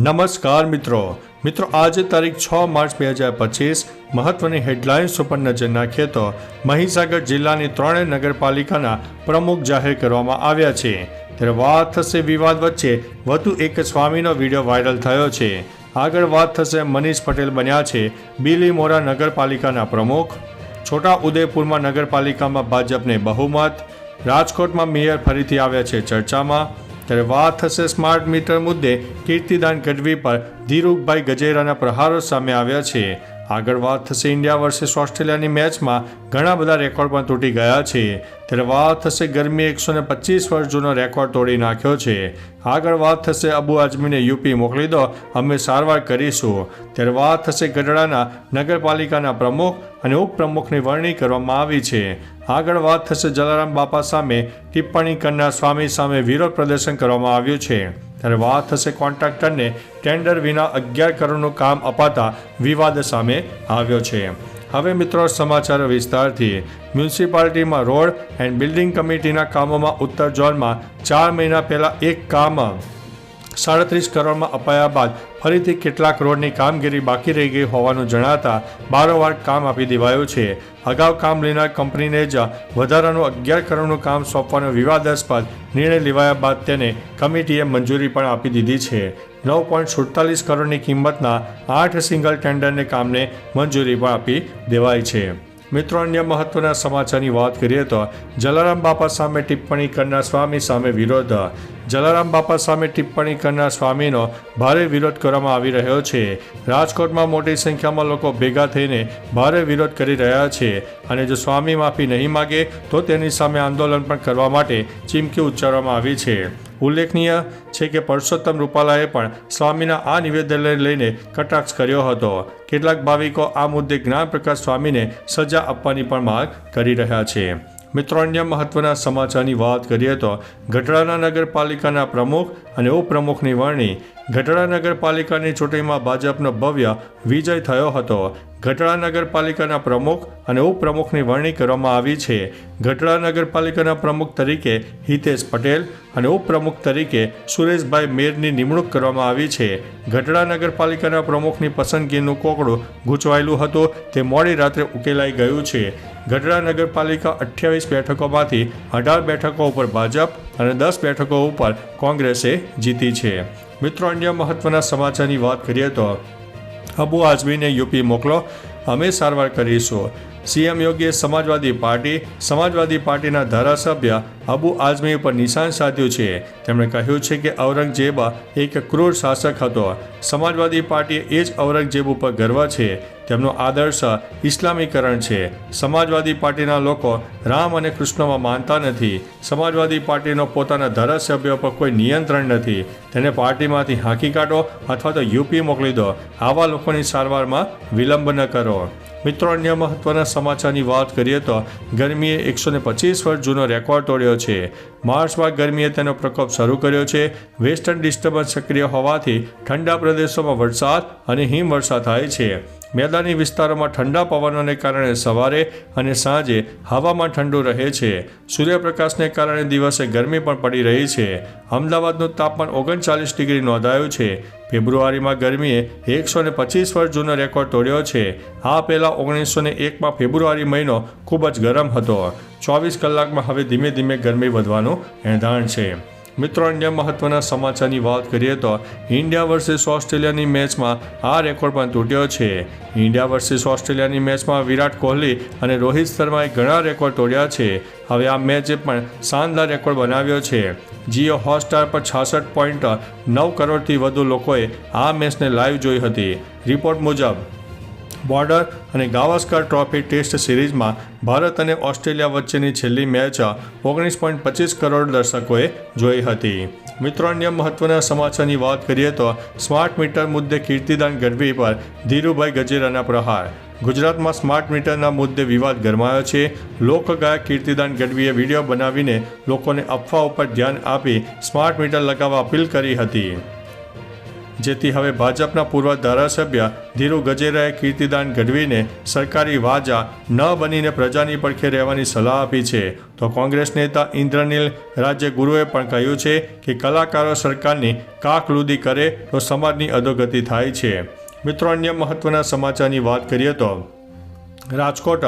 નમસ્કાર મિત્રો આજે તારીખ 6 માર્ચ 2025 મહત્વની હેડલાઇન્સ ઉપર નજર નાખીએ તો મહીસાગર જિલ્લાની ત્રણેય નગરપાલિકાના પ્રમુખ જાહેર કરવામાં આવ્યા છે। ત્યારે વાત થશે વિવાદ વચ્ચે વધુ એક સ્વામીનો વિડીયો વાયરલ થયો છે। આગળ વાત થશે મનીષ પટેલ બન્યા છે બીલીમોરા નગરપાલિકાના પ્રમુખ। છોટા ઉદેપુરમાં નગરપાલિકામાં ભાજપને બહુમત। રાજકોટમાં મેયર ફરીથી આવ્યા છે ચર્ચામાં। ત્યારે વાત થશે સ્માર્ટ મીટર મુદ્દે કીર્તિદાન ગઢવી પર ધીરુભાઈ ગજેરાના પ્રહારો સામે આવ્યા છે। આગળ વાત થશે ઇન્ડિયા વર્સેસ ઓસ્ટ્રેલિયાની મેચમાં ઘણા બધા રેકોર્ડ પણ તૂટી ગયા છે। ત્યારે વાત થશે ગરમીએ 125 વર્ષ જૂનો રેકોર્ડ તોડી નાખ્યો છે। આગળ વાત થશે અબુ આઝમીને યુપી મોકલી દો, અમે સારવાર કરીશું। ત્યારે વાત થશે ગઢડાના નગરપાલિકાના પ્રમુખ અને ઉપપ્રમુખની વરણી કરવામાં આવી છે। આગળ વાત થશે જલારામ બાપા સામે ટિપ્પણી કરનાર સ્વામી સામે વિરોધ પ્રદર્શન કરવામાં આવ્યું છે। ત્યારે વાત થશે કોન્ટ્રાક્ટરને ટેન્ડર વિના 11 કરોડનું કામ અપાતા વિવાદ સામે આવ્યો છે। હવે મિત્રો સમાચાર વિસ્તારથી। મ્યુનિસિપાલિટીમાં રોડ એન્ડ બિલ્ડિંગ કમિટીના કામોમાં ઉત્તર ઝોનમાં 4 મહિના પહેલા એક કામ 37 કરોડમાં અપાયા બાદ ફરીથી કેટલાક રોડની કામગીરી બાકી રહી ગઈ હોવાનું જણાતા બારોબાર કામ આપી દેવાયું છે। અગાઉ કામ લેનાર કંપનીને જ વધારાનું 11 કરોડનું કામ સોંપવાનો વિવાદાસ્પદ નિર્ણય લેવાયા બાદ તેને કમિટીએ મંજૂરી પણ આપી દીધી છે। 9.47 કરોડની કિંમતના 8 સિંગલ ટેન્ડરને કામને મંજૂરી પણ આપી દેવાઈ છે। મિત્રો અન્ય મહત્વના સમાચારની વાત કરીએ તો જલારામ બાપા સામે ટિપ્પણી કરનાર સ્વામી સામે વિરોધ। જલારામ બાપા સામે ટિપ્પણી કરનાર સ્વામીનો ભારે વિરોધ કરવામાં આવી રહ્યો છે। રાજકોટમાં મોટી સંખ્યામાં લોકો ભેગા થઈને ભારે વિરોધ કરી રહ્યા છે અને જો સ્વામી માફી નહીં માગે તો તેની સામે આંદોલન પણ કરવા માટે ચીમકી ઉચ્ચારવામાં આવી છે। ઉલ્લેખનીય છે કે પરસોત્તમ રૂપાલાએ પણ સ્વામીના આ નિવેદનને લઈને કટાક્ષ કર્યો હતો। કેટલાક ભાવિકો આ મુદ્દે જ્ઞાનપ્રકાશ સ્વામીને સજા આપવાની પણ માંગ કરી રહ્યા છે। મિત્રો અન્ય મહત્વના સમાચારની વાત કરીએ તો ગઢડા નગરપાલિકાના પ્રમુખ અને ઉપપ્રમુખની વરણી। ગઢડા નગરપાલિકાની ચૂંટણીમાં ભાજપનો ભવ્ય વિજય થયો હતો। ગઢડા નગરપાલિકાના પ્રમુખ અને ઉપપ્રમુખની વરણી કરવામાં આવી છે। ગઢડા નગરપાલિકાના પ્રમુખ તરીકે હિતેશ પટેલ અને ઉપપ્રમુખ તરીકે સુરેશભાઈ મેરની નિમણૂક કરવામાં આવી છે। ગઢડા નગરપાલિકાના પ્રમુખની પસંદગીનું કોકડું ગૂંચવાયેલું હતું તે મોડી રાત્રે ઉકેલાઈ ગયું છે। ગઢડા નગરપાલિકા 28 બેઠકોમાંથી 18 બેઠકો ઉપર ભાજપ અને 10 બેઠકો ઉપર કોંગ્રેસે જીતી છે। મિત્રો અન્ય મહત્વના સમાચારની વાત કરીએ તો અબુ આઝમીને યુપી મોકલો, અમે સારવાર કરીશું। સીએમ યોગીએ સમાજવાદી પાર્ટીના ધારાસભ્ય અબુ આઝમી ઉપર નિશાન સાધ્યું છે। તેમણે કહ્યું છે કે ઔરંગઝેબ એક ક્રૂર શાસક હતો। સમાજવાદી પાર્ટીએ એ જ ઔરંગઝેબ ઉપર ગર્વ છે। તેમનો આદર્શ ઇસ્લામીકરણ છે। સમાજવાદી પાર્ટીના લોકો રામ અને કૃષ્ણમાં માનતા નથી। સમાજવાદી પાર્ટીનો પોતાના ધારાસભ્યો પર કોઈ નિયંત્રણ નથી। તેને પાર્ટીમાંથી હાંકી કાઢો અથવા તો યુપી મોકલી દો। આવા લોકોની સારવારમાં વિલંબ ન કરો। મિત્રો અન્ય મહત્વના સમાચારની વાત કરીએ તો ગરમીએ 125 વર્ષ જૂનો રેકોર્ડ તોડ્યો છે। માર્ચમાં ગરમીએ તેનો પ્રકોપ શરૂ કર્યો છે। વેસ્ટર્ન ડિસ્ટર્બન્સ સક્રિય હોવાથી ઠંડા પ્રદેશોમાં વરસાદ અને હિમવર્ષા થાય છે। મેદાની વિસ્તારોમાં ઠંડા પવનોને કારણે સવારે અને સાંજે હવામાન ઠંડુ રહે છે। સૂર્યપ્રકાશને કારણે દિવસે ગરમી પણ પડી રહી છે। અમદાવાદનું તાપમાન 39 ડિગ્રી નોંધાયું છે। ફેબ્રુઆરીમાં ગરમીએ 125 વર્ષ જૂનો રેકોર્ડ તોડ્યો છે। આ પહેલાં 1901માં ફેબ્રુઆરી મહિનો ખૂબ જ ગરમ હતો। 24 કલાકમાં હવે ધીમે ધીમે ગરમી વધવાનું એંધાણ છે। મિત્રો અન્ય મહત્વના સમાચારની વાત કરીએ તો ઇન્ડિયા વર્સેસ ઓસ્ટ્રેલિયાની મેચમાં આ રેકોર્ડ પણ તૂટ્યો છે। ઇન્ડિયા વર્સેસ ઓસ્ટ્રેલિયાની મેચમાં વિરાટ કોહલી અને રોહિત શર્માએ ઘણા રેકોર્ડ તોડ્યા છે। હવે આ મેચે પણ શાનદાર રેકોર્ડ બનાવ્યો છે। જીઓ હોટસ્ટાર પર 66.9 કરોડથી વધુ લોકોએ આ મેચને લાઈવ જોઈ હતી। રિપોર્ટ મુજબ બોર્ડર અને ગાવસ્કર ટ્રોફી ટેસ્ટ સિરીઝમાં ભારત અને ઓસ્ટ્રેલિયા વચ્ચેની છેલ્લી મેચ 19.25 કરોડ દર્શકોએ જોઈ હતી। મિત્રો અન્ય મહત્વના સમાચારની વાત કરીએ તો સ્માર્ટ મીટર મુદ્દે કીર્તિદાન ગઢવી પર ધીરુભાઈ ગજેરાના પ્રહાર। ગુજરાતમાં સ્માર્ટ મીટરના મુદ્દે વિવાદ ગરમાયો છે। લોકગાયક કીર્તિદાન ગઢવીએ વિડીયો બનાવીને લોકોને અફવા ઉપર ધ્યાન આપી સ્માર્ટ મીટર લગાવવા અપીલ કરી હતી। જેથી હવે ભાજપના પૂર્વ ધારાસભ્ય ધીરુ ગજેરાએ કીર્તિદાન ગઢવીને સરકારી વાજા ન બનીને પ્રજાની પડખે રહેવાની સલાહ આપી છે. તો કોંગ્રેસ નેતા ઇન્દ્રનીલ રાજ્યગુરુએ પણ કહ્યું છે કે કલાકારો સરકારની કાકલુદી કરે તો સમાજની અધોગતિ થાય છે. મિત્રો, અન્ય મહત્વના સમાચારની વાત કરીએ તો રાજકોટ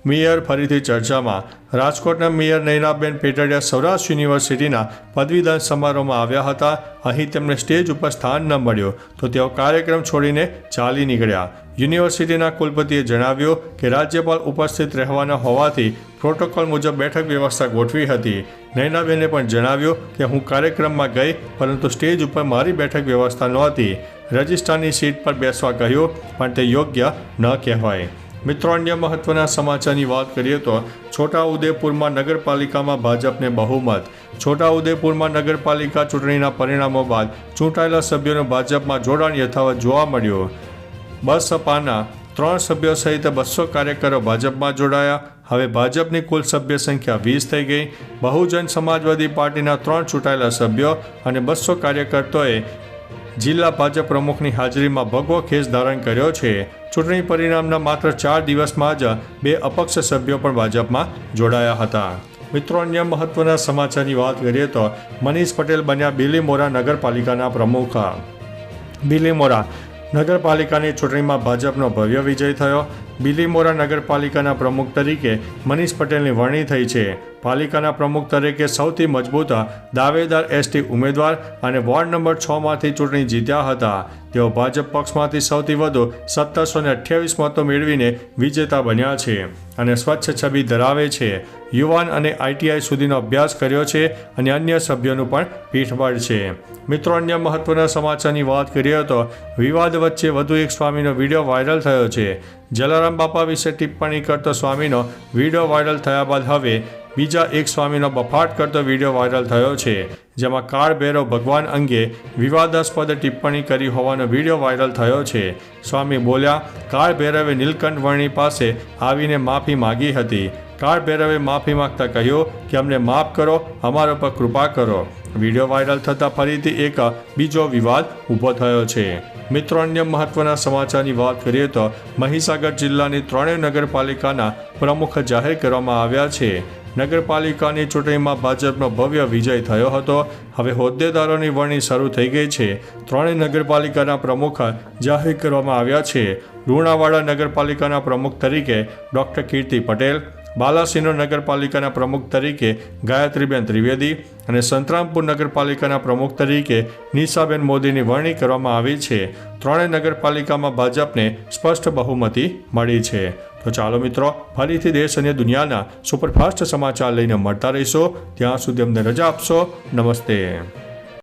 મેયર ફરીથી ચર્ચામાં. રાજકોટના મેયર નયનાબેન પેટડિયા સૌરાષ્ટ્ર યુનિવર્સિટીના પદવીદાન સમારોહમાં આવ્યા હતા. અહીં તેમને સ્ટેજ ઉપર સ્થાન ન મળ્યું તો તેઓ કાર્યક્રમ છોડીને ચાલી નીકળ્યા. યુનિવર્સિટીના કુલપતિએ જણાવ્યું કે રાજ્યપાલ ઉપસ્થિત રહેવાના હોવાથી પ્રોટોકોલ મુજબ બેઠક વ્યવસ્થા ગોઠવી હતી. નયનાબેને પણ જણાવ્યું કે હું કાર્યક્રમમાં ગઈ પરંતુ સ્ટેજ ઉપર મારી બેઠક વ્યવસ્થા નહોતી. રજિસ્ટ્રારની સીટ પર બેસવા કહ્યું પણ તે યોગ્ય ન કહેવાય. મિત્રો, અન્ય મહત્વના સમાચારની વાત કરીએ તો છોટાઉદેપુરમાં નગરપાલિકામાં ભાજપને બહુમત. છોટાઉદેપુરમાં નગરપાલિકા ચૂંટણીના પરિણામો બાદ ચૂંટાયેલા સભ્યોનું ભાજપમાં જોડાણ યથાવત જોવા મળ્યું. બસપાના 3 સભ્યો સહિત 200 કાર્યકરો ભાજપમાં જોડાયા. હવે ભાજપની કુલ સભ્ય સંખ્યા 20 થઈ ગઈ. બહુજન સમાજવાદી પાર્ટીના 3 ચૂંટાયેલા સભ્યો અને 200 કાર્યકર્તાઓએ જિલ્લા ભાજપ પ્રમુખની હાજરીમાં ભગવો ખેસ ધારણ કર્યો છે. ચૂંટણી પરિણામના માત્ર 4 દિવસમાં જ 2 અપક્ષ સભ્યો પણ ભાજપમાં જોડાયા હતા. મિત્રો, અન્ય મહત્વના સમાચારની વાત કરીએ તો મનીષ પટેલ બન્યા બિલીમોરા નગરપાલિકાના પ્રમુખ. બિલીમોરા નગરપાલિકાની ચૂંટણીમાં ભાજપનો ભવ્ય વિજય થયો. બિલીમોરા નગરપાલિકાના પ્રમુખ તરીકે મનીષ પટેલની વરણી થઈ છે. પાલિકાના પ્રમુખ તરીકે સૌથી મજબૂત દાવેદાર એસટી ઉમેદવાર અને વોર્ડ નંબર 6માંથી ચૂંટણી જીત્યા હતા. તેઓ ભાજપ પક્ષમાંથી સૌથી વધુ 1728 મતો મેળવીને વિજેતા બન્યા છે અને સ્વચ્છ છબી ધરાવે છે. યુવાન અને આઈટીઆઈ સુધીનો અભ્યાસ કર્યો છે અને અન્ય સભ્યોનું પણ પીઠબળ છે. મિત્રો, અન્ય મહત્વના સમાચારની વાત કરીએ તો વિવાદ વચ્ચે વધુ એક સ્વામીનો વિડીયો વાયરલ થયો છે. જલારામ બાપા વિશે ટિપ્પણી કરતો સ્વામીનો વિડીયો વાયરલ થયા બાદ હવે બીજા એક સ્વામીનો બફાટ કરતો વિડીયો વાયરલ થયો છે. જેમાં કાળ ભૈરવ ભગવાન અંગે વિવાદાસ્પદ ટિપ્પણી કરી હોવાનો વિડીયો વાયરલ થયો છે. સ્વામી બોલ્યા, કાળ ભૈરવે નીલકંઠ વર્ણી પાસે આવીને માફી માગી હતી. કાળ ભૈરવે માફી માંગતા કહ્યું કે અમને માફ કરો, અમારા પર કૃપા કરો. વિડીયો વાયરલ થતાં ફરીથી એક બીજો વિવાદ ઊભો થયો છે. મિત્રો, અન્ય મહત્વના સમાચારની વાત કરીએ તો મહીસાગર જિલ્લાની 3 નગરપાલિકાના પ્રમુખ જાહેર કરવામાં આવ્યા છે. નગરપાલિકાની ચૂંટણીમાં ભાજપનો ભવ્ય વિજય થયો હતો. હવે હોદ્દેદારોની વરણી શરૂ થઈ ગઈ છે. 3 નગરપાલિકાના પ્રમુખ જાહેર કરવામાં આવ્યા છે. લુણાવાડા નગરપાલિકાના પ્રમુખ તરીકે ડૉક્ટર કીર્તિ પટેલ, બાલાસિનોર નગરપાલિકાના પ્રમુખ તરીકે ગાયત્રીબેન ત્રિવેદી અને સંતરામપુર નગરપાલિકાના પ્રમુખ તરીકે નિશાબેન મોદીની વરણી કરવામાં આવી છે. 3 નગરપાલિકામાં ભાજપને સ્પષ્ટ બહુમતી મળી છે. તો ચાલો મિત્રો, ફરીથી દેશ અને દુનિયાના સુપરફાસ્ટ સમાચાર લઈને મળતા રહીશો. ત્યાં સુધી અમને રજા આપશો. નમસ્તે.